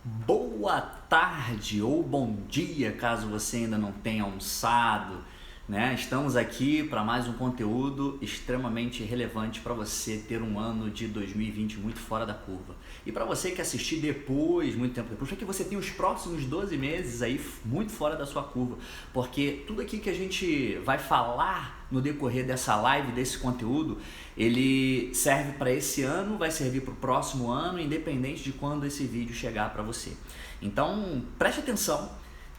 Boa tarde ou bom dia, caso você ainda não tenha almoçado, né? Estamos aqui para mais um conteúdo extremamente relevante para você ter um ano de 2020 muito fora da curva. E para você que assistir depois, muito tempo depois, para que você tenha os próximos 12 meses aí muito fora da sua curva, porque tudo aqui que a gente vai falar no decorrer dessa live, desse conteúdo, ele serve para esse ano, vai servir para o próximo ano, independente de quando esse vídeo chegar para você. Então, preste atenção,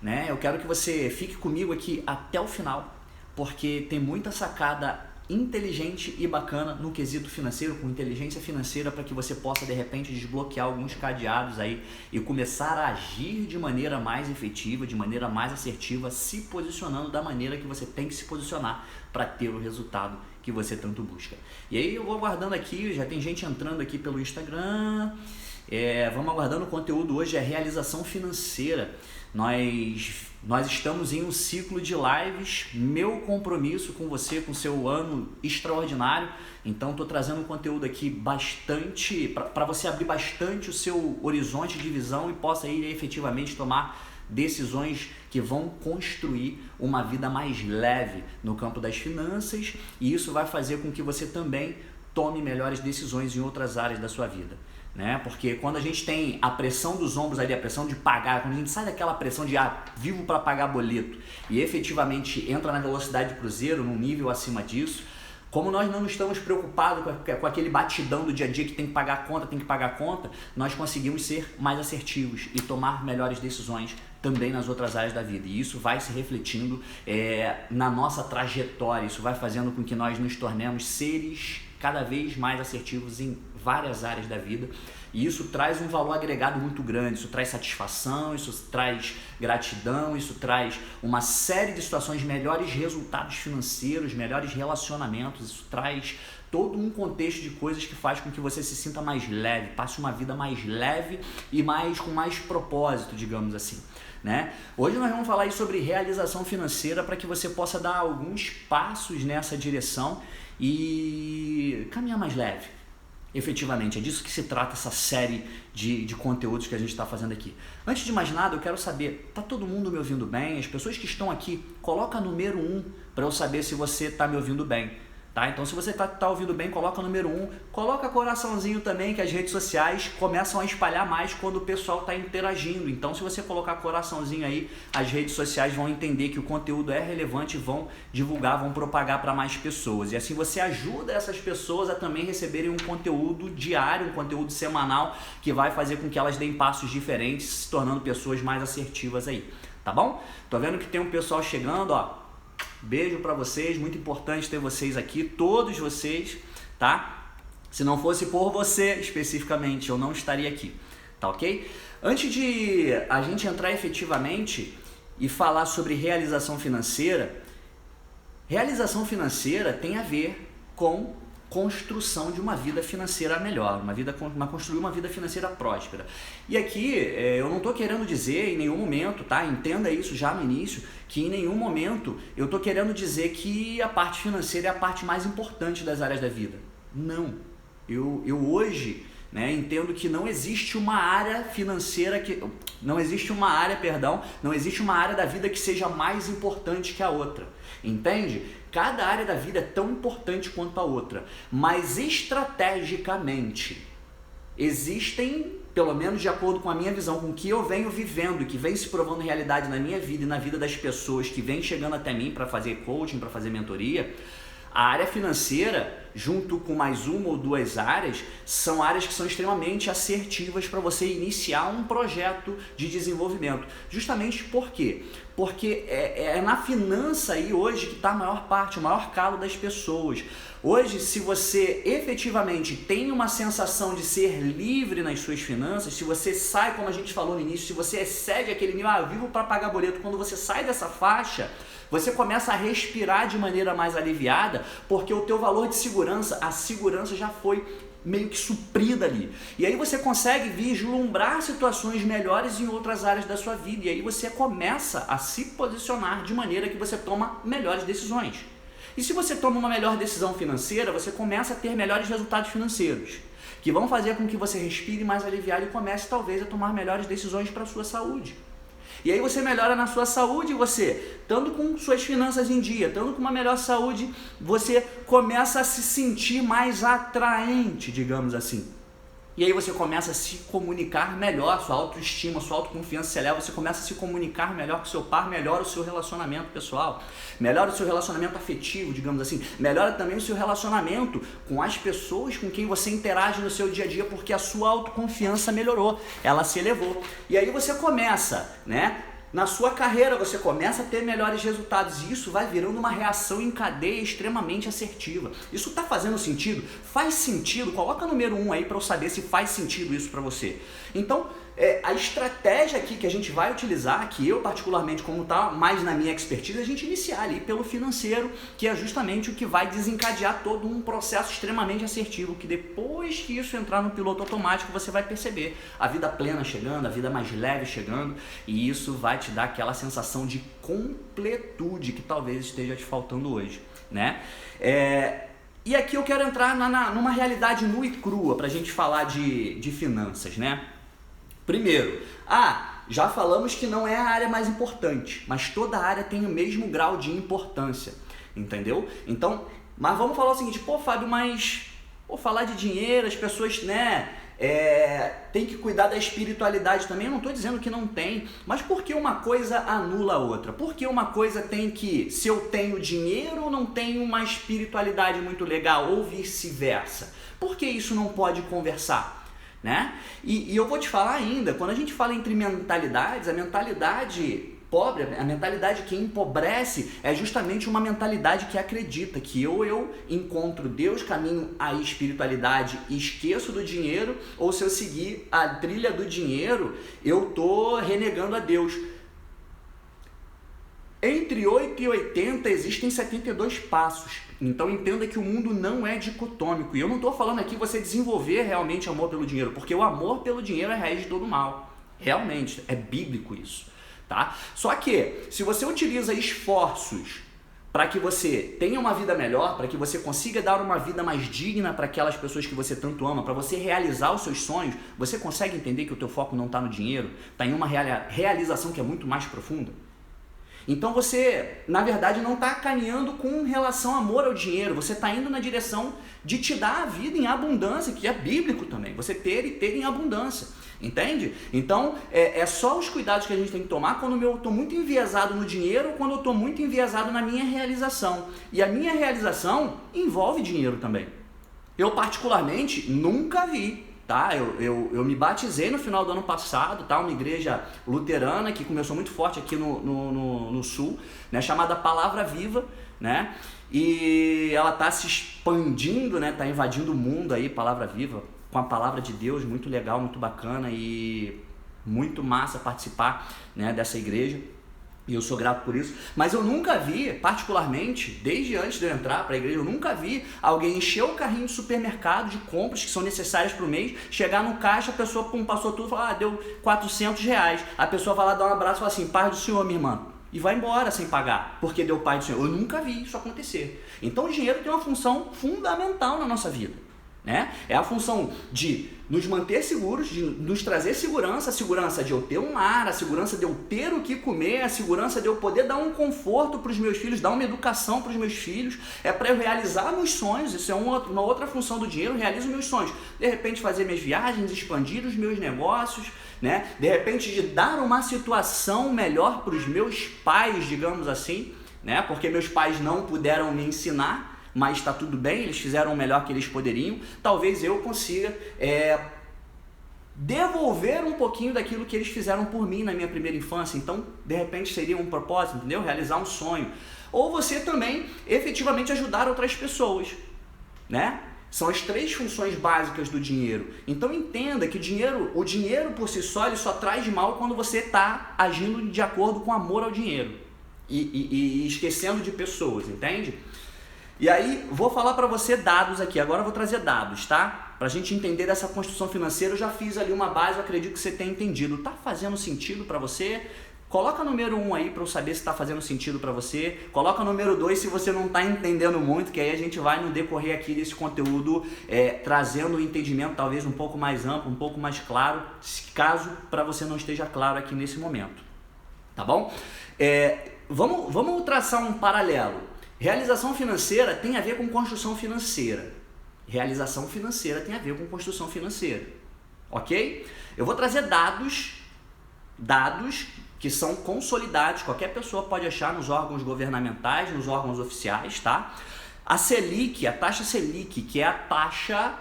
né? Eu quero que você fique comigo aqui até o final, porque tem muita sacada inteligente e bacana no quesito financeiro, com inteligência financeira, para que você possa de repente desbloquear alguns cadeados aí e começar a agir de maneira mais efetiva, de maneira mais assertiva, se posicionando da maneira que você tem que se posicionar para ter o resultado que você tanto busca. E aí eu vou aguardando aqui, já tem gente entrando aqui pelo Instagram. Vamos aguardando o conteúdo hoje, é realização financeira. Nós estamos em um ciclo de lives, meu compromisso com você, com seu ano extraordinário. Então estou trazendo um conteúdo aqui bastante, para você abrir bastante o seu horizonte de visão e possa ir efetivamente tomar decisões que vão construir uma vida mais leve no campo das finanças, e isso vai fazer com que você também tome melhores decisões em outras áreas da sua vida, né? Porque quando a gente tem a pressão dos ombros ali, a pressão de pagar, quando a gente sai daquela pressão de vivo para pagar boleto e efetivamente entra na velocidade de cruzeiro, num nível acima disso, como nós não estamos preocupados com aquele batidão do dia a dia que tem que pagar a conta, nós conseguimos ser mais assertivos e tomar melhores decisões também nas outras áreas da vida. E isso vai se refletindo na nossa trajetória, isso vai fazendo com que nós nos tornemos seres cada vez mais assertivos em várias áreas da vida, e isso traz um valor agregado muito grande, isso traz satisfação, isso traz gratidão, isso traz uma série de situações, melhores resultados financeiros, melhores relacionamentos, isso traz todo um contexto de coisas que faz com que você se sinta mais leve, passe uma vida mais leve e com mais propósito, digamos assim, né? Hoje nós vamos falar aí sobre realização financeira para que você possa dar alguns passos nessa direção e caminhar mais leve. Efetivamente, é disso que se trata essa série de conteúdos que a gente está fazendo aqui. Antes de mais nada, eu quero saber, tá todo mundo me ouvindo bem? As pessoas que estão aqui, coloca número 1 para eu saber se você está me ouvindo bem. Tá? Então, se você tá ouvindo bem, coloca número 1, coloca coraçãozinho também, que as redes sociais começam a espalhar mais quando o pessoal está interagindo. Então, se você colocar coraçãozinho aí, as redes sociais vão entender que o conteúdo é relevante e vão divulgar, vão propagar para mais pessoas. E assim você ajuda essas pessoas a também receberem um conteúdo diário, um conteúdo semanal, que vai fazer com que elas deem passos diferentes, se tornando pessoas mais assertivas aí. Tá bom? Tô vendo que tem um pessoal chegando, ó. Beijo para vocês, muito importante ter vocês aqui, todos vocês, tá? Se não fosse por você especificamente, eu não estaria aqui, tá ok? Antes de a gente entrar efetivamente e falar sobre realização financeira tem a ver com construção de uma vida financeira melhor, construir uma vida financeira próspera. E aqui eu não estou querendo dizer em nenhum momento, tá? Entenda isso já no início, que em nenhum momento eu estou querendo dizer que a parte financeira é a parte mais importante das áreas da vida. Não. Eu hoje, né, entendo que não existe uma área financeira não existe uma área da vida que seja mais importante que a outra. Entende? Cada área da vida é tão importante quanto a outra, mas estrategicamente existem, pelo menos de acordo com a minha visão, com o que eu venho vivendo e que vem se provando realidade na minha vida e na vida das pessoas que vêm chegando até mim para fazer coaching, para fazer mentoria, a área financeira, junto com mais uma ou duas áreas, são áreas que são extremamente assertivas para você iniciar um projeto de desenvolvimento. Justamente por quê? Porque é na finança aí hoje que está a maior parte, o maior calo das pessoas. Hoje, se você efetivamente tem uma sensação de ser livre nas suas finanças, se você sai, como a gente falou no início, se você excede aquele nível, eu vivo para pagar boleto, quando você sai dessa faixa, você começa a respirar de maneira mais aliviada, porque o teu valor de segurança, a segurança já foi meio que suprida ali. E aí você consegue vislumbrar situações melhores em outras áreas da sua vida. E aí você começa a se posicionar de maneira que você toma melhores decisões. E se você toma uma melhor decisão financeira, você começa a ter melhores resultados financeiros, que vão fazer com que você respire mais aliviado e comece talvez a tomar melhores decisões para a sua saúde. E aí você melhora na sua saúde, você, estando com suas finanças em dia, estando com uma melhor saúde, você começa a se sentir mais atraente, digamos assim. E aí você começa a se comunicar melhor, sua autoestima, sua autoconfiança se eleva, você começa a se comunicar melhor com seu par, melhora o seu relacionamento pessoal, melhora o seu relacionamento afetivo, digamos assim, melhora também o seu relacionamento com as pessoas com quem você interage no seu dia a dia, porque a sua autoconfiança melhorou, ela se elevou. E aí você começa, né? Na sua carreira você começa a ter melhores resultados e isso vai virando uma reação em cadeia extremamente assertiva. Isso está fazendo sentido? Faz sentido? Coloca número 1 aí para eu saber se faz sentido isso para você. Então, a estratégia aqui que a gente vai utilizar, que eu particularmente, como está mais na minha expertise, a gente iniciar ali pelo financeiro, que é justamente o que vai desencadear todo um processo extremamente assertivo, que depois que isso entrar no piloto automático, você vai perceber a vida plena chegando, a vida mais leve chegando, e isso vai te dar aquela sensação de completude que talvez esteja te faltando hoje, né? E aqui eu quero entrar numa realidade nua e crua para a gente falar de finanças, né? Primeiro, já falamos que não é a área mais importante, mas toda área tem o mesmo grau de importância, entendeu? Então, mas vamos falar o seguinte, Fábio, mas falar de dinheiro, as pessoas, né, tem que cuidar da espiritualidade também. Eu não estou dizendo que não tem, mas por que uma coisa anula a outra? Por que uma coisa tem que, se eu tenho dinheiro, não tenho uma espiritualidade muito legal, ou vice-versa? Por que isso não pode conversar? Né? E eu vou te falar ainda, quando a gente fala entre mentalidades, a mentalidade pobre, a mentalidade que empobrece é justamente uma mentalidade que acredita que ou eu encontro Deus, caminho à espiritualidade e esqueço do dinheiro, ou se eu seguir a trilha do dinheiro, eu tô renegando a Deus. Entre 8 e 80 existem 72 passos. Então entenda que o mundo não é dicotômico. E eu não estou falando aqui você desenvolver realmente amor pelo dinheiro, porque o amor pelo dinheiro é a raiz de todo mal. Realmente, é bíblico isso. Tá? Só que, se você utiliza esforços para que você tenha uma vida melhor, para que você consiga dar uma vida mais digna para aquelas pessoas que você tanto ama, para você realizar os seus sonhos, você consegue entender que o teu foco não está no dinheiro, está em uma realização que é muito mais profunda? Então você, na verdade, não está caminhando com relação ao amor ao dinheiro, você está indo na direção de te dar a vida em abundância, que é bíblico também, você ter e ter em abundância, entende? Então, é só os cuidados que a gente tem que tomar quando eu estou muito enviesado no dinheiro ou quando eu estou muito enviesado na minha realização. E a minha realização envolve dinheiro também. Eu, particularmente, nunca vi. Tá? Eu me batizei no final do ano passado, tá? Uma igreja luterana que começou muito forte aqui no sul, né? Chamada Palavra Viva, né? E ela está se expandindo, né? Tá invadindo o mundo aí, Palavra Viva, com a palavra de Deus, muito legal, muito bacana e muito massa participar, né, dessa igreja. E eu sou grato por isso, mas eu nunca vi, particularmente, desde antes de eu entrar para a igreja, eu nunca vi alguém encher o carrinho de supermercado de compras que são necessárias para o mês, chegar no caixa, a pessoa passou tudo e fala, deu R$400. A pessoa vai lá dar um abraço e fala assim, paz do Senhor, minha irmã, e vai embora sem pagar, porque deu paz do Senhor. Eu nunca vi isso acontecer. Então o dinheiro tem uma função fundamental na nossa vida, né? É a função de nos manter seguros, de nos trazer segurança, a segurança de eu ter um lar, a segurança de eu ter o que comer, a segurança de eu poder dar um conforto para os meus filhos, dar uma educação para os meus filhos, é para eu realizar meus sonhos, isso é uma outra função do dinheiro, eu realizo meus sonhos, de repente fazer minhas viagens, expandir os meus negócios, né? De repente de dar uma situação melhor para os meus pais, digamos assim, né? Porque meus pais não puderam me ensinar, mas está tudo bem, eles fizeram o melhor que eles poderiam, talvez eu consiga devolver um pouquinho daquilo que eles fizeram por mim na minha primeira infância, então de repente seria um propósito, entendeu? Realizar um sonho, ou você também efetivamente ajudar outras pessoas, né? São as 3 funções básicas do dinheiro. Então entenda que o dinheiro por si só, ele só traz mal quando você está agindo de acordo com amor ao dinheiro e esquecendo de pessoas, entende? E aí, vou falar para você dados aqui, agora eu vou trazer dados, tá? Pra gente entender dessa construção financeira, eu já fiz ali uma base, eu acredito que você tenha entendido. Tá fazendo sentido para você? Coloca número 1 aí para eu saber se está fazendo sentido para você. Coloca número 2 se você não está entendendo muito, que aí a gente vai no decorrer aqui desse conteúdo trazendo o entendimento talvez um pouco mais amplo, um pouco mais claro, caso para você não esteja claro aqui nesse momento. Tá bom? Vamos traçar um paralelo. Realização financeira tem a ver com construção financeira. Realização financeira tem a ver com construção financeira. Ok? Eu vou trazer dados que são consolidados, qualquer pessoa pode achar nos órgãos governamentais, nos órgãos oficiais, tá? A Selic, a taxa Selic, que é a taxa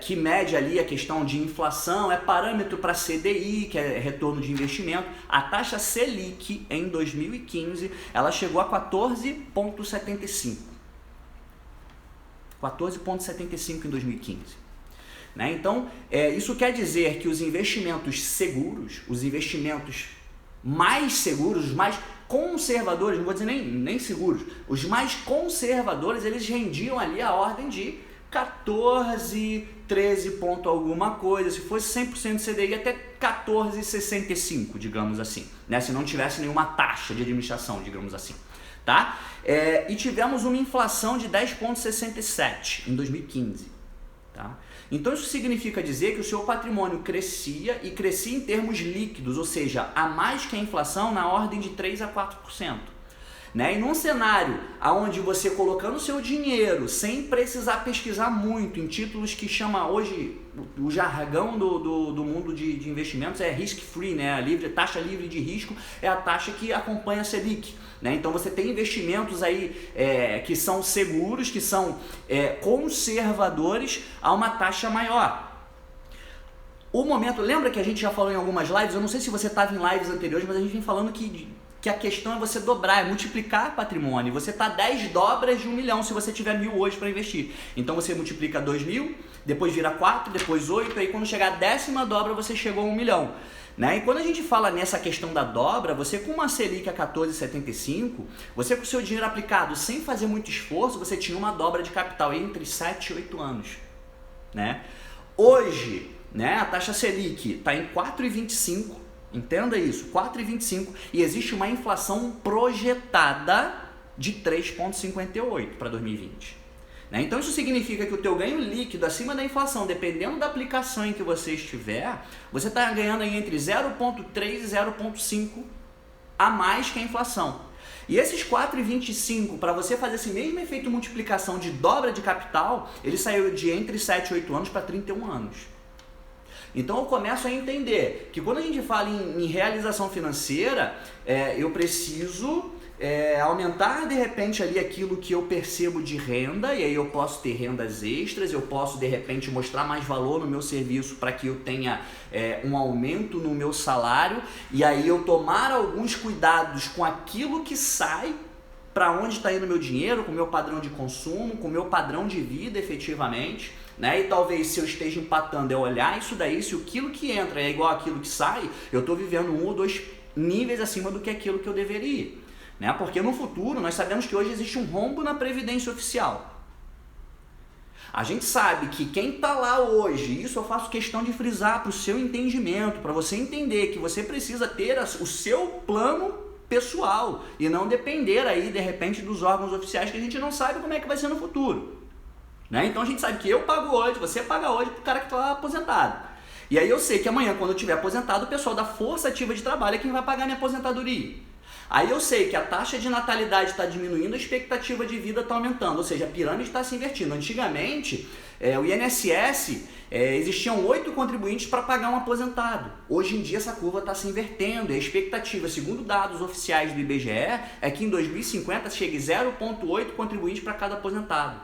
que mede ali a questão de inflação, é parâmetro para CDI, que é retorno de investimento. A taxa Selic em 2015, ela chegou a 14,75. 14,75 em 2015. Né? Então, isso quer dizer que os investimentos seguros, os investimentos mais seguros, os mais conservadores, não vou dizer nem seguros, os mais conservadores, eles rendiam ali a ordem de 14, 13 ponto alguma coisa, se fosse 100% CDI até 14,65, digamos assim, né? Se não tivesse nenhuma taxa de administração, digamos assim, tá? E tivemos uma inflação de 10,67 em 2015, tá? Então isso significa dizer que o seu patrimônio crescia e crescia em termos líquidos, ou seja, a mais que a inflação na ordem de 3 a 4%. Né? E num cenário onde você colocando seu dinheiro sem precisar pesquisar muito em títulos que chama hoje, o jargão do mundo de investimentos é risk free, né? A taxa livre de risco é a taxa que acompanha a Selic. Né? Então você tem investimentos aí que são seguros, que são conservadores a uma taxa maior. O momento, lembra que a gente já falou em algumas lives, eu não sei se você estava em lives anteriores, mas a gente vem falando que a questão é você dobrar, é multiplicar patrimônio. Você está 10 dobras de 1 milhão se você tiver 1.000 hoje para investir. Então você multiplica 2.000, depois vira 4, depois 8, aí quando chegar a 10ª dobra você chegou a 1 milhão. Né? E quando a gente fala nessa questão da dobra, você com uma Selic a 14,75, você com o seu dinheiro aplicado sem fazer muito esforço, você tinha uma dobra de capital entre 7 e 8 anos. Né? Hoje, né, a taxa Selic está em 4,25, entenda isso, 4,25, e existe uma inflação projetada de 3,58 para 2020. Né? Então isso significa que o teu ganho líquido acima da inflação, dependendo da aplicação em que você estiver, você está ganhando aí entre 0,3 e 0,5 a mais que a inflação. E esses 4,25, para você fazer esse mesmo efeito de multiplicação de dobra de capital, ele saiu de entre 7 e 8 anos para 31 anos. Então eu começo a entender que quando a gente fala em realização financeira, eu preciso aumentar de repente ali aquilo que eu percebo de renda, e aí eu posso ter rendas extras, eu posso de repente mostrar mais valor no meu serviço para que eu tenha um aumento no meu salário, e aí eu tomar alguns cuidados com aquilo que sai, para onde está indo meu dinheiro, com o meu padrão de consumo, com o meu padrão de vida efetivamente. Né? E talvez se eu esteja empatando, eu olhar isso daí, se aquilo que entra é igual aquilo que sai, eu estou vivendo 1 ou 2 níveis acima do que aquilo que eu deveria. Né? Porque no futuro, nós sabemos que hoje existe um rombo na Previdência Oficial. A gente sabe que quem está lá hoje, isso eu faço questão de frisar para o seu entendimento, para você entender que você precisa ter o seu plano pessoal e não depender aí de repente dos órgãos oficiais que a gente não sabe como é que vai ser no futuro. Né? Então a gente sabe que eu pago hoje, você paga hoje para o cara que está aposentado. E aí eu sei que amanhã, quando eu estiver aposentado, o pessoal da força ativa de trabalho é quem vai pagar minha aposentadoria. Aí eu sei que a taxa de natalidade está diminuindo, a expectativa de vida está aumentando, ou seja, a pirâmide está se invertindo. Antigamente, o INSS, existiam 8 contribuintes para pagar um aposentado. Hoje em dia essa curva está se invertendo e a expectativa, segundo dados oficiais do IBGE, é que em 2050 chegue 0,8 contribuintes para cada aposentado.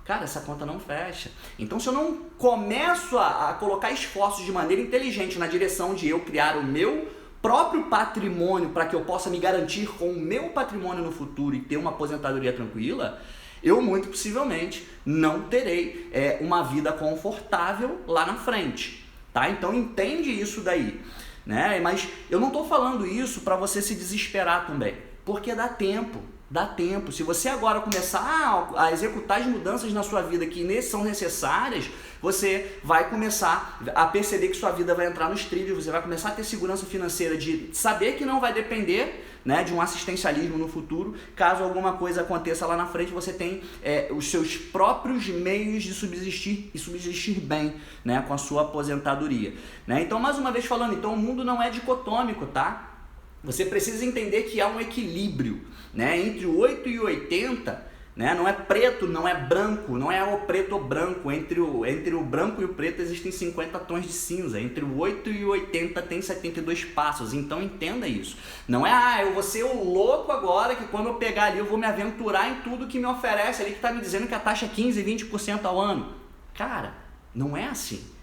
Cara, essa conta não fecha. Então, se eu não começo a colocar esforços de maneira inteligente na direção de eu criar o meu próprio patrimônio para que eu possa me garantir com o meu patrimônio no futuro e ter uma aposentadoria tranquila, eu muito possivelmente não terei uma vida confortável lá na frente. Tá? Então, entende isso daí. Né? Mas eu não estou falando isso para você se desesperar também, porque dá tempo. Dá tempo. Se você agora começar a executar as mudanças na sua vida que são necessárias, você vai começar a perceber que sua vida vai entrar nos trilhos, você vai começar a ter segurança financeira de saber que não vai depender, né, de um assistencialismo no futuro. Caso alguma coisa aconteça lá na frente, você tem os seus próprios meios de subsistir e subsistir bem, né, com a sua aposentadoria, né? Então, mais uma vez falando, então o mundo não é dicotômico, tá? Você precisa entender que há um equilíbrio, né, entre o 8 e o 80, né? Não é preto, não é branco, não é o preto ou branco. Entre o branco e o preto existem 50 tons de cinza. Entre o 8 e o 80 tem 72 passos. Então entenda isso. Não é, eu vou ser o louco agora que quando eu pegar ali eu vou me aventurar em tudo que me oferece ali, que está me dizendo que a taxa é 15, 20% ao ano. Cara, não é assim.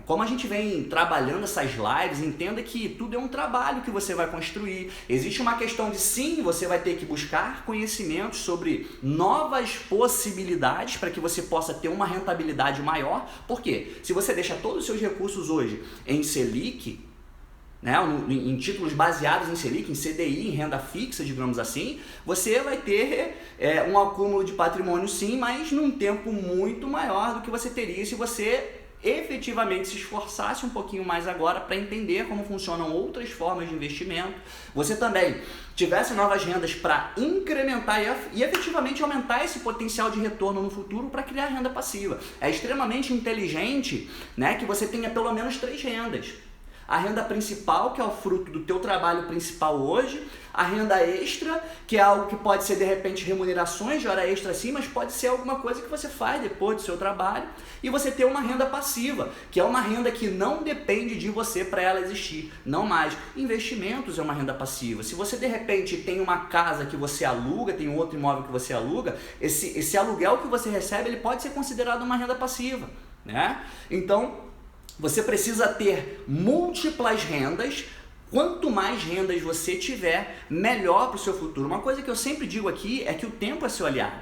Como a gente vem trabalhando essas lives, entenda que tudo é um trabalho que você vai construir. Existe uma questão de sim, você vai ter que buscar conhecimentos sobre novas possibilidades para que você possa ter uma rentabilidade maior. Por quê? Se você deixa todos os seus recursos hoje em Selic, né, em títulos baseados em Selic, em CDI, em renda fixa, digamos assim, você vai ter um acúmulo de patrimônio sim, mas num tempo muito maior do que você teria se você efetivamente se esforçasse um pouquinho mais agora para entender como funcionam outras formas de investimento, você também tivesse novas rendas para incrementar e efetivamente aumentar esse potencial de retorno no futuro para criar renda passiva. É extremamente inteligente, né, que você tenha pelo menos 3 rendas. A renda principal, que é o fruto do teu trabalho principal hoje, a renda extra, que é algo que pode ser de repente remunerações de hora extra sim, mas pode ser alguma coisa que você faz depois do seu trabalho, e você ter uma renda passiva, que é uma renda que não depende de você para ela existir, não mais. Investimentos é uma renda passiva. Se você de repente tem uma casa que você aluga, tem um outro imóvel que você aluga, esse aluguel que você recebe, ele pode ser considerado uma renda passiva, né? Então, você precisa ter múltiplas rendas. Quanto mais rendas você tiver, melhor para o seu futuro. Uma coisa que eu sempre digo aqui é que o tempo é seu aliado,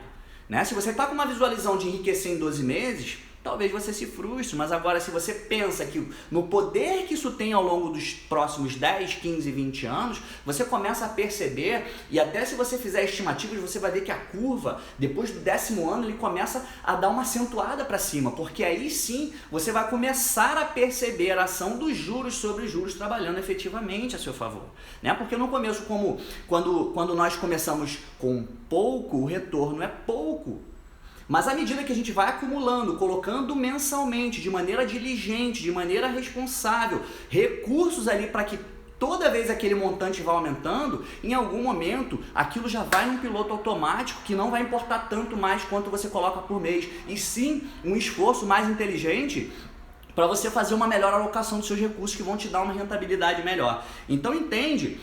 né? Se você está com uma visualização de enriquecer em 12 meses, talvez você se frustre, mas agora se você pensa que no poder que isso tem ao longo dos próximos 10, 15, 20 anos, você começa a perceber, e até se você fizer estimativas, você vai ver que a curva, depois do 10º ano, ele começa a dar uma acentuada para cima, porque aí sim você vai começar a perceber a ação dos juros sobre juros trabalhando efetivamente a seu favor, né? Porque no começo, como quando nós começamos com pouco, o retorno é pouco. Mas à medida que a gente vai acumulando, colocando mensalmente, de maneira diligente, de maneira responsável, recursos ali para que toda vez aquele montante vá aumentando, em algum momento aquilo já vai num piloto automático que não vai importar tanto mais quanto você coloca por mês, e sim um esforço mais inteligente para você fazer uma melhor alocação dos seus recursos que vão te dar uma rentabilidade melhor. Então entende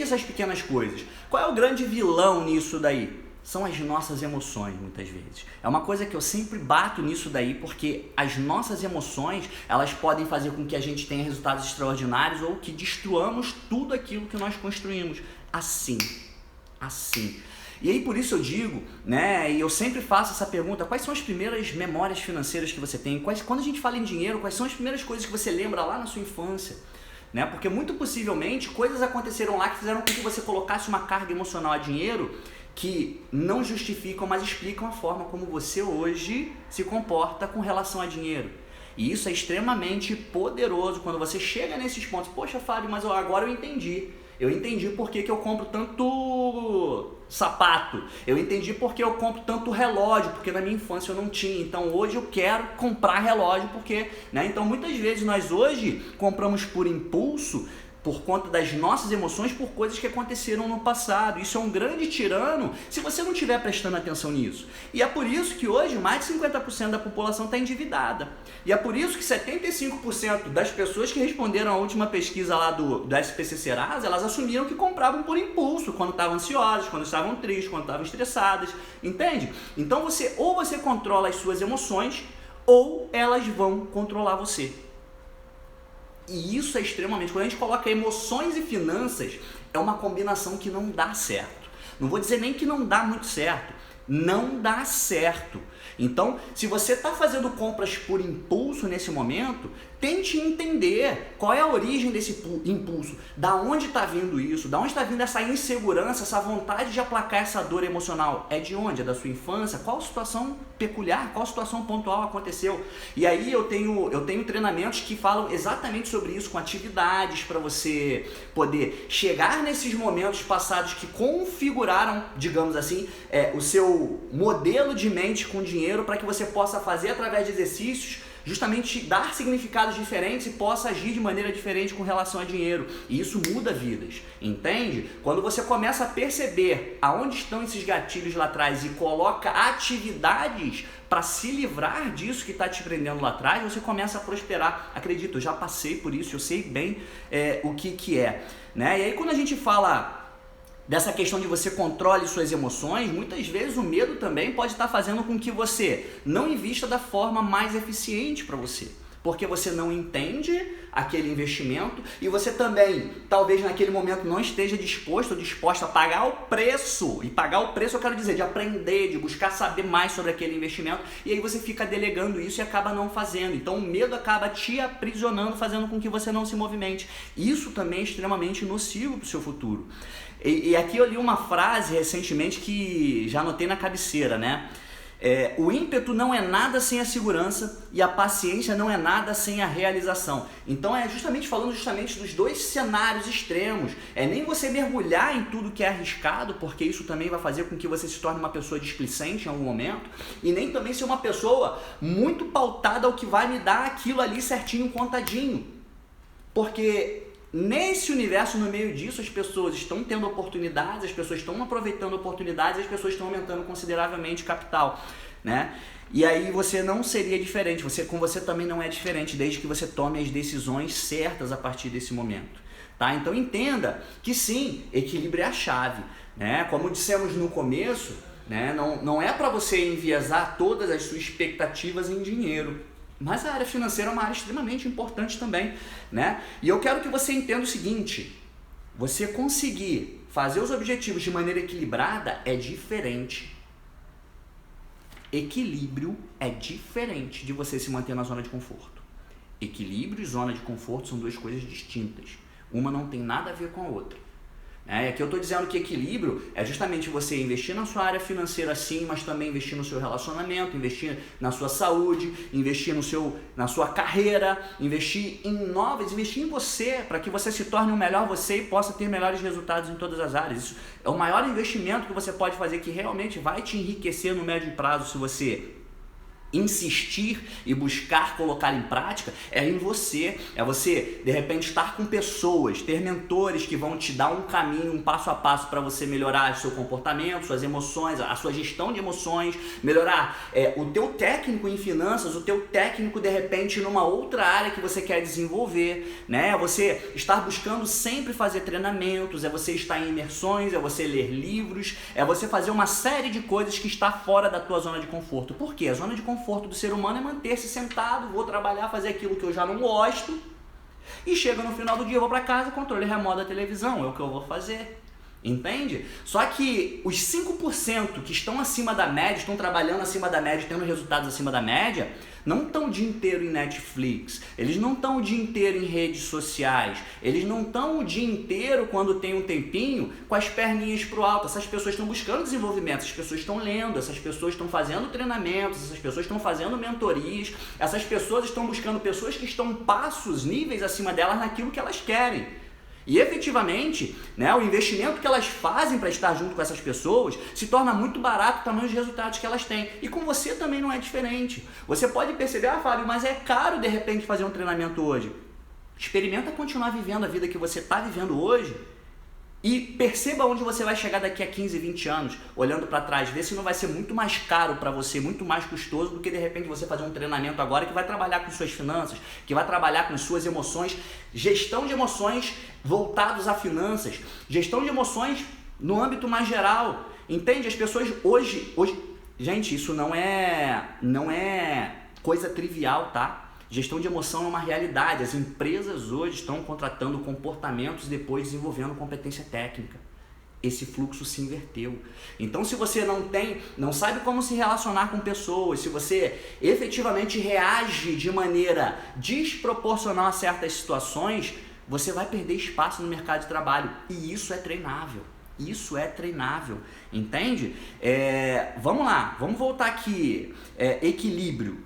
essas pequenas coisas. Qual é o grande vilão nisso daí? São as nossas emoções, muitas vezes. É uma coisa que eu sempre bato nisso daí, porque as nossas emoções, elas podem fazer com que a gente tenha resultados extraordinários ou que destruamos tudo aquilo que nós construímos. Assim. E aí por isso eu digo, né, e eu sempre faço essa pergunta, quais são as primeiras memórias financeiras que você tem? Quando a gente fala em dinheiro, quais são as primeiras coisas que você lembra lá na sua infância? Né? Porque muito possivelmente coisas aconteceram lá que fizeram com que você colocasse uma carga emocional a dinheiro que não justificam, mas explicam a forma como você hoje se comporta com relação a dinheiro. E isso é extremamente poderoso quando você chega nesses pontos. Poxa, Fábio, mas agora eu entendi. Eu entendi por que eu compro tanto sapato. Eu entendi por que eu compro tanto relógio, porque na minha infância eu não tinha. Então hoje eu quero comprar relógio porque, né? Então muitas vezes nós hoje compramos por impulso, por conta das nossas emoções, por coisas que aconteceram no passado. Isso é um grande tirano se você não estiver prestando atenção nisso. E é por isso que hoje mais de 50% da população está endividada. E é por isso que 75% das pessoas que responderam à última pesquisa lá do SPC Serasa, elas assumiram que compravam por impulso, quando estavam ansiosas, quando estavam tristes, quando estavam estressadas. Entende? Então você controla as suas emoções, ou elas vão controlar você. E isso é extremamente... Quando a gente coloca emoções e finanças, é uma combinação que não dá certo. Não vou dizer nem que não dá muito certo. Não dá certo. Então, se você está fazendo compras por impulso nesse momento, tente entender qual é a origem desse impulso, da onde está vindo isso, da onde está vindo essa insegurança, essa vontade de aplacar essa dor emocional. É de onde? É da sua infância? Qual situação peculiar, qual situação pontual aconteceu? E aí eu tenho treinamentos que falam exatamente sobre isso, com atividades para você poder chegar nesses momentos passados que configuraram, digamos assim, o seu modelo de mente com dinheiro, para que você possa fazer através de exercícios justamente dar significados diferentes e possa agir de maneira diferente com relação a dinheiro. E isso muda vidas, entende? Quando você começa a perceber aonde estão esses gatilhos lá atrás e coloca atividades para se livrar disso que está te prendendo lá atrás, você começa a prosperar. Acredito, eu já passei por isso, eu sei bem o que é, né? E aí quando a gente fala dessa questão de você controle suas emoções, muitas vezes o medo também pode estar fazendo com que você não invista da forma mais eficiente para você, porque você não entende aquele investimento e você também, talvez naquele momento, não esteja disposto ou disposta a pagar o preço. E pagar o preço eu quero dizer de aprender, de buscar saber mais sobre aquele investimento, e aí você fica delegando isso e acaba não fazendo. Então o medo acaba te aprisionando, fazendo com que você não se movimente. Isso também é extremamente nocivo para o seu futuro. E aqui eu li uma frase recentemente que já anotei na cabeceira, né? O ímpeto não é nada sem a segurança e a paciência não é nada sem a realização. Então falando dos dois cenários extremos. Nem você mergulhar em tudo que é arriscado, porque isso também vai fazer com que você se torne uma pessoa displicente em algum momento, e nem também ser uma pessoa muito pautada ao que vai me dar aquilo ali certinho, contadinho. Porque nesse universo, no meio disso, as pessoas estão tendo oportunidades, as pessoas estão aproveitando oportunidades, as pessoas estão aumentando consideravelmente o capital, né? E aí você não seria diferente, com você também não é diferente, desde que você tome as decisões certas a partir desse momento, tá? Então entenda que sim, equilíbrio é a chave, né? Como dissemos no começo, né? Não é para você enviesar todas as suas expectativas em dinheiro. Mas a área financeira é uma área extremamente importante também, né? E eu quero que você entenda o seguinte: você conseguir fazer os objetivos de maneira equilibrada é diferente. Equilíbrio é diferente de você se manter na zona de conforto. Equilíbrio e zona de conforto são duas coisas distintas. Uma não tem nada a ver com a outra. Aqui eu estou dizendo que equilíbrio é justamente você investir na sua área financeira sim, mas também investir no seu relacionamento, investir na sua saúde, investir na sua carreira, investir em você, para que você se torne um melhor você e possa ter melhores resultados em todas as áreas. Isso é o maior investimento que você pode fazer, que realmente vai te enriquecer no médio prazo se você insistir e buscar colocar em prática. É você de repente estar com pessoas, ter mentores que vão te dar um caminho, um passo a passo para você melhorar o seu comportamento, suas emoções, a sua gestão de emoções, melhorar o teu técnico em finanças, o teu técnico de repente numa outra área que você quer desenvolver, né? É você estar buscando sempre fazer treinamentos, é você estar em imersões, é você ler livros, é você fazer uma série de coisas que está fora da tua zona de conforto. Por quê? A zona de conforto do ser humano é manter-se sentado, vou trabalhar, fazer aquilo que eu já não gosto, e chega no final do dia, eu vou para casa, controle remoto da televisão, é o que eu vou fazer. Entende? Só que os 5% que estão acima da média, estão trabalhando acima da média, tendo resultados acima da média, não estão o dia inteiro em Netflix, eles não estão o dia inteiro em redes sociais, eles não estão o dia inteiro, quando tem um tempinho, com as perninhas pro alto. Essas pessoas estão buscando desenvolvimento, essas pessoas estão lendo, essas pessoas estão fazendo treinamentos, essas pessoas estão fazendo mentorias, essas pessoas estão buscando pessoas que estão passos, níveis acima delas naquilo que elas querem. E efetivamente, né, o investimento que elas fazem para estar junto com essas pessoas se torna muito barato o tamanho dos resultados que elas têm. E com você também não é diferente. Você pode perceber, Fábio, mas é caro de repente fazer um treinamento hoje. Experimenta continuar vivendo a vida que você está vivendo hoje e perceba onde você vai chegar daqui a 15, 20 anos, olhando para trás. Vê se não vai ser muito mais caro para você, muito mais custoso do que de repente você fazer um treinamento agora que vai trabalhar com suas finanças, que vai trabalhar com suas emoções, gestão de emoções voltados a finanças, gestão de emoções no âmbito mais geral. Entende? As pessoas hoje, gente, isso não é coisa trivial, tá? Gestão de emoção é uma realidade. As empresas hoje estão contratando comportamentos e depois desenvolvendo competência técnica. esse fluxo se inverteu. Então, se você não sabe como se relacionar com pessoas, se você efetivamente reage de maneira desproporcional a certas situações, você vai perder espaço no mercado de trabalho. E isso é treinável. Isso é treinável, entende? Vamos lá, vamos voltar aqui. Equilíbrio,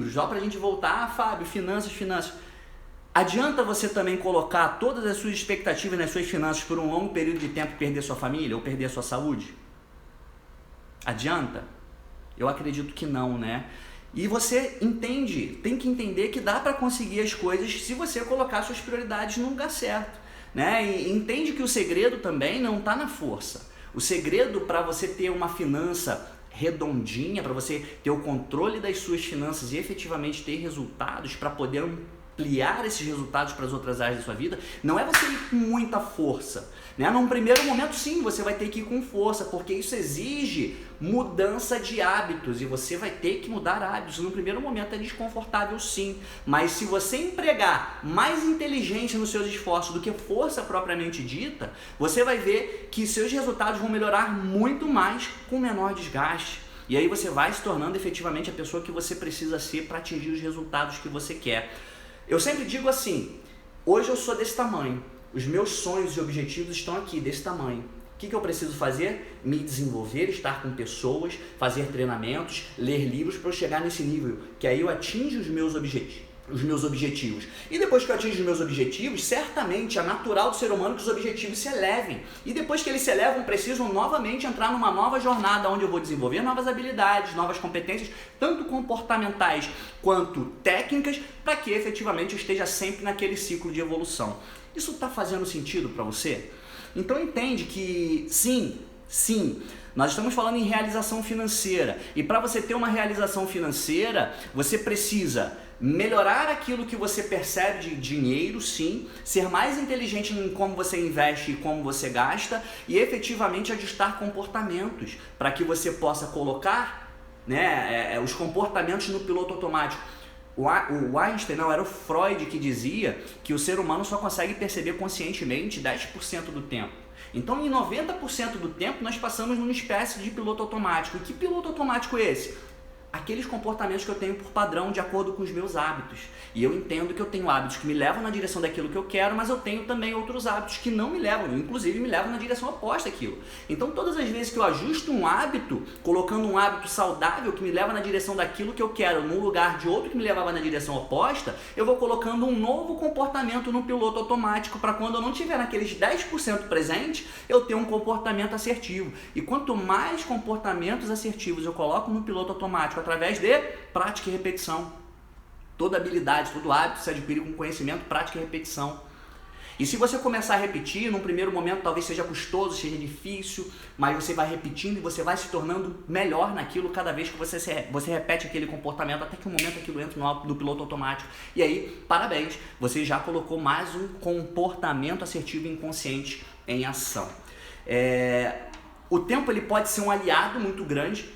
já pra gente voltar, Fábio, finanças. Adianta você também colocar todas as suas expectativas nas suas finanças por um longo período de tempo e perder sua família ou perder a sua saúde? Adianta? Eu acredito que não, né? E você tem que entender que dá para conseguir as coisas se você colocar suas prioridades no lugar certo, né? E entende que o segredo também não está na força. O segredo para você ter uma finança redondinha, para você ter o controle das suas finanças e efetivamente ter resultados para poder ampliar esses resultados para as outras áreas da sua vida, não é você ir com muita força, né? Num primeiro momento, sim, você vai ter que ir com força, porque isso exige mudança de hábitos e você vai ter que mudar hábitos. No primeiro momento é desconfortável, sim, mas se você empregar mais inteligência nos seus esforços do que força propriamente dita, você vai ver que seus resultados vão melhorar muito mais com menor desgaste. E aí você vai se tornando efetivamente a pessoa que você precisa ser para atingir os resultados que você quer. Eu sempre digo assim, hoje eu sou desse tamanho, os meus sonhos e objetivos estão aqui, desse tamanho. O que eu preciso fazer? Me desenvolver, estar com pessoas, fazer treinamentos, ler livros para eu chegar nesse nível, que aí eu atinjo os meus objetivos. E depois que eu atingo os meus objetivos, certamente é natural do ser humano que os objetivos se elevem. E depois que eles se elevam, precisam novamente entrar numa nova jornada, onde eu vou desenvolver novas habilidades, novas competências, tanto comportamentais quanto técnicas, para que efetivamente eu esteja sempre naquele ciclo de evolução. Isso está fazendo sentido para você? Então entende que sim, nós estamos falando em realização financeira. E para você ter uma realização financeira, você precisa melhorar aquilo que você percebe de dinheiro, sim, ser mais inteligente em como você investe e como você gasta e efetivamente ajustar comportamentos para que você possa colocar, né, os comportamentos no piloto automático. O Einstein, não, era o Freud que dizia que o ser humano só consegue perceber conscientemente 10% do tempo. Então, em 90% do tempo, nós passamos numa espécie de piloto automático. E que piloto automático é esse? Aqueles comportamentos que eu tenho por padrão de acordo com os meus hábitos. E eu entendo que eu tenho hábitos que me levam na direção daquilo que eu quero, mas eu tenho também outros hábitos que não me levam, inclusive me levam na direção oposta àquilo. Então todas as vezes que eu ajusto um hábito, colocando um hábito saudável que me leva na direção daquilo que eu quero, no lugar de outro que me levava na direção oposta, eu vou colocando um novo comportamento no piloto automático para quando eu não tiver naqueles 10% presente, eu ter um comportamento assertivo. E quanto mais comportamentos assertivos eu coloco no piloto automático, através de prática e repetição. Toda habilidade, todo hábito se adquire com conhecimento, prática e repetição. E se você começar a repetir, num primeiro momento talvez seja custoso, seja difícil, mas você vai repetindo e você vai se tornando melhor naquilo cada vez que você repete aquele comportamento, até que um momento aquilo entra no piloto automático. E aí, parabéns, você já colocou mais um comportamento assertivo e inconsciente em ação. O tempo ele pode ser um aliado muito grande,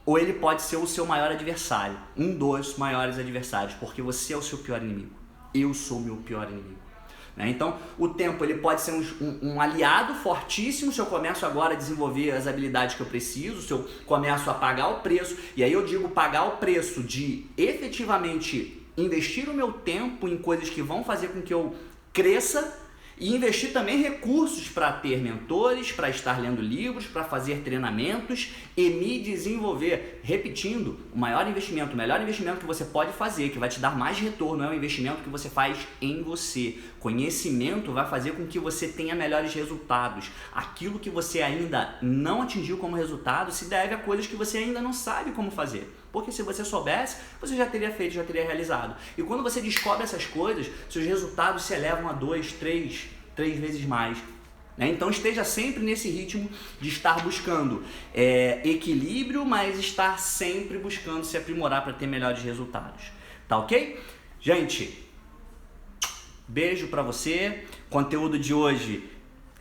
ou ele pode ser o seu maior adversário, um dos maiores adversários, porque você é o seu pior inimigo. Eu sou o meu pior inimigo. Né? Então, o tempo ele pode ser um aliado fortíssimo se eu começo agora a desenvolver as habilidades que eu preciso, se eu começo a pagar o preço, e aí eu digo pagar o preço de efetivamente investir o meu tempo em coisas que vão fazer com que eu cresça, e investir também recursos para ter mentores, para estar lendo livros, para fazer treinamentos e me desenvolver. Repetindo, o melhor investimento que você pode fazer, que vai te dar mais retorno, é o investimento que você faz em você. Conhecimento vai fazer com que você tenha melhores resultados. Aquilo que você ainda não atingiu como resultado se deve a coisas que você ainda não sabe como fazer. Porque se você soubesse, você já teria feito, já teria realizado. E quando você descobre essas coisas, seus resultados se elevam a 2, 3 vezes mais. Né? Então esteja sempre nesse ritmo de estar buscando equilíbrio, mas estar sempre buscando se aprimorar para ter melhores resultados. Tá ok? Gente, beijo para você. Conteúdo de hoje.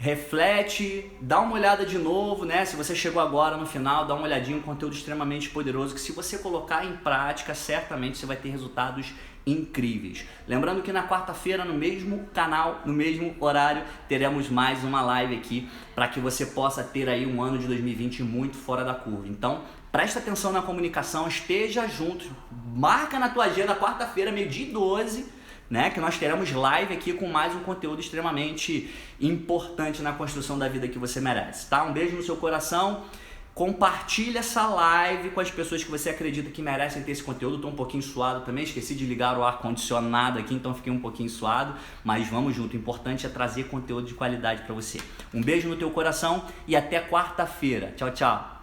Reflete, dá uma olhada de novo, né? Se você chegou agora no final, dá uma olhadinha, um conteúdo extremamente poderoso que se você colocar em prática, certamente você vai ter resultados incríveis. Lembrando que na quarta-feira, no mesmo canal, no mesmo horário, teremos mais uma live aqui para que você possa ter aí um ano de 2020 muito fora da curva. Então, presta atenção na comunicação, esteja junto, marca na tua agenda quarta-feira, 12h12, né, que nós teremos live aqui com mais um conteúdo extremamente importante na construção da vida que você merece, tá? Um beijo no seu coração. Compartilha essa live com as pessoas que você acredita que merecem ter esse conteúdo. Estou um pouquinho suado também, esqueci de ligar o ar-condicionado aqui, então fiquei um pouquinho suado, mas vamos junto. O importante é trazer conteúdo de qualidade para você. Um beijo no teu coração e até quarta-feira. Tchau, tchau.